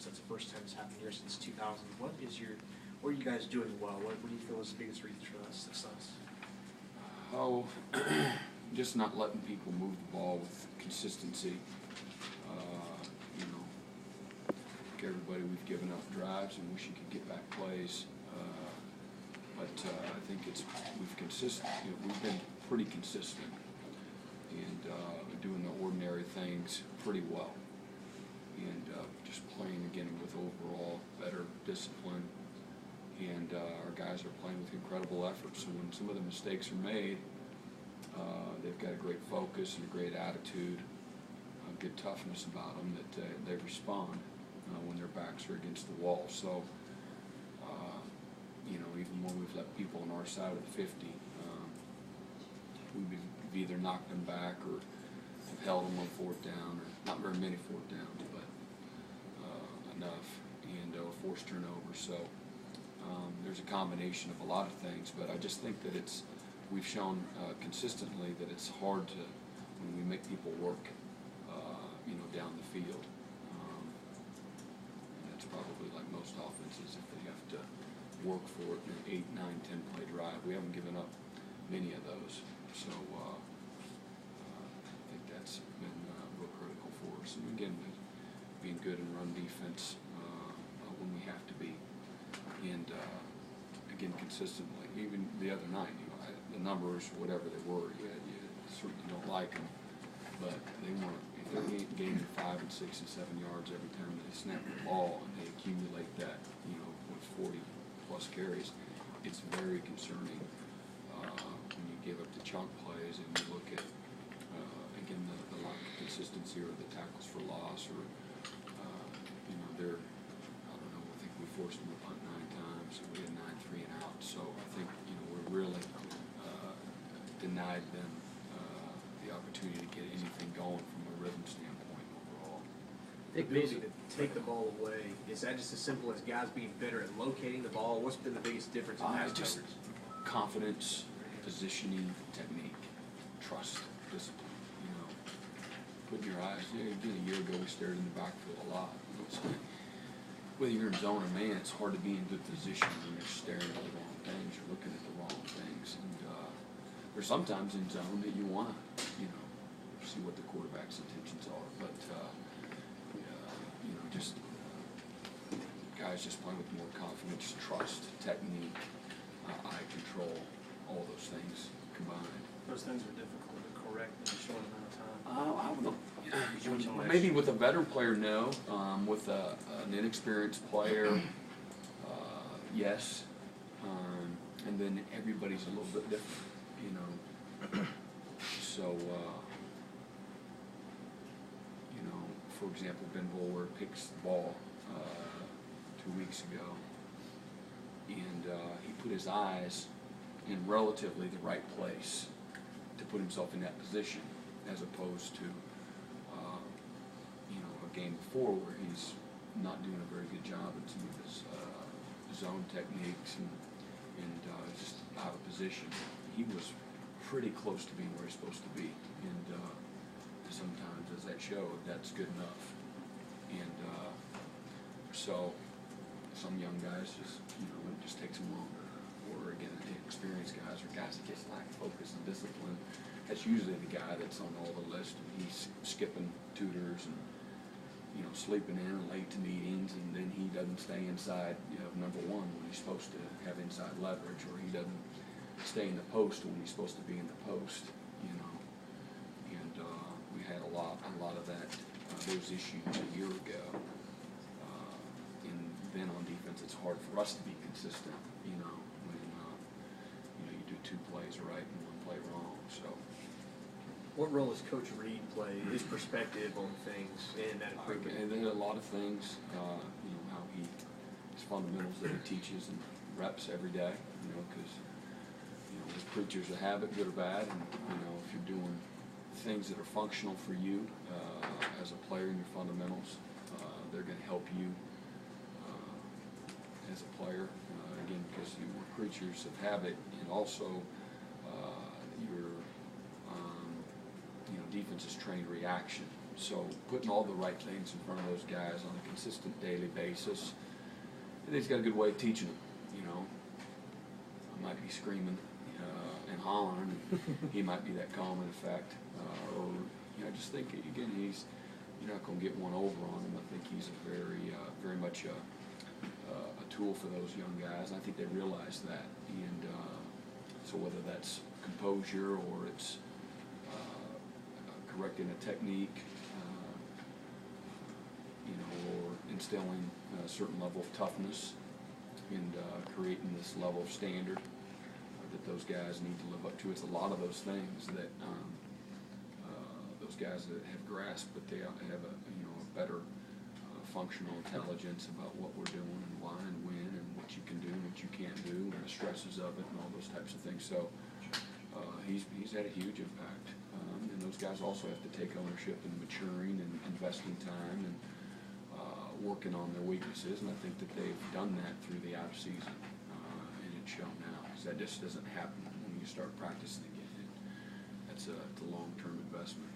That's the first time it's happened here since 2000. What are you guys doing well? What do you feel is the biggest reason for that success? Oh, just not letting people move the ball with consistency. You know, like everybody, we've given up drives and wish you could get back plays. But I think we've been pretty consistent and doing the ordinary things pretty well. And just playing again with overall better discipline. And our guys are playing with incredible effort. So when some of the mistakes are made, they've got a great focus and a great attitude, a good toughness about them that they respond when their backs are against the wall. So, you know, even when we've let people on our side of the 50, we've either knocked them back or have held them on fourth down, or not very many fourth downs, but enough, and forced turnovers. So there's a combination of a lot of things, but I just think that we've shown consistently that it's hard to, when we make people work, you know, down the field. And that's probably like most offenses, if they have to work for it in an 8, 9, 10 play drive. We haven't given up many of those, so I think that's been real critical for us. And again, being good in run defense when we have to be, and again consistently. Even the other night, you know, the numbers, whatever they were, you certainly don't like them, but they weren't. If they're gaining 5 and 6 and 7 yards every time they snap the ball and they accumulate that, you know, with 40 plus carries, it's very concerning when you give up the chunk plays and you look at again the lack of consistency or the tackles for loss, or you know, they're, I don't know, I think we forced them to punt 9 times and we had 9 3 and out. So I think, you know, we're really denied them the opportunity to get anything going from a rhythm standpoint overall. I think maybe to take the ball away, is that just as simple as guys being better at locating the ball? What's been the biggest difference in pass just coverage? Confidence, positioning, technique, trust, discipline. You know, putting your eyes there. Again, a year ago we stared in the backfield a lot. You know, so whether you're in zone or man, it's hard to be in good position when you're staring at the wrong things, you're looking at the wrong things. And there's sometimes in zone that you want to, you know, see what the quarterback's intentions are. But, you know, just guys just playing with more confidence, trust, technique, eye control, all those things combined. Those things are difficult to correct in a short amount of time. I don't know. Maybe with a veteran player, no. With an inexperienced player, yes. And then everybody's a little bit different, you know. So, you know, for example, Ben Boulware picks the ball 2 weeks ago, and he put his eyes in relatively the right place to put himself in that position, as opposed to you know, a game before where he's not doing a very good job at some of his zone techniques and just out of position. He was pretty close to being where he's supposed to be, and sometimes, as that showed, that's good enough. And so some young guys just, you know, it just takes them longer. Or again, the experienced guys or guys that just lack focus and discipline. That's usually the guy that's on all the list, and he's skipping tutors and, you know, sleeping in late to meetings, and then he doesn't stay inside, you know, number one when he's supposed to have inside leverage, or he doesn't stay in the post when he's supposed to be in the post, you know. And we had a lot of that, those issues a year ago. And then on defense, it's hard for us to be consistent, you know, when you know, you do 2 plays right and 1 play wrong. So. What role does Coach Reed play, his perspective on things in that improvement? And there are a lot of things, you know, how his fundamentals that he teaches and reps every day, you know, because, you know, with preachers of habit, good or bad, and, you know, if you're doing things that are functional for you as a player in your fundamentals, they're going to help you as a player, again, because you were creatures of habit, and also your you know, defense is trained reaction, So putting all the right things in front of those guys on a consistent daily basis, and he's got a good way of teaching them. You know, I might be screaming and hollering, and he might be that calm in effect. Or I just think again, you're not going to get one over on him. I think he's a very much a tool for those young guys. And I think they realize that, and so whether that's composure or it's correcting a technique, or instilling a certain level of toughness and creating this level of standard that those guys need to live up to. It's a lot of those things that those guys that have grasped, but they have a better functional intelligence about what we're doing and why and when and what you can do and what you can't do and the stresses of it and all those types of things. So he's had a huge impact, and those guys also have to take ownership in maturing and investing time and working on their weaknesses, and I think that they've done that through the out season, and it's shown now, because that just doesn't happen when you start practicing again. It's a long-term investment.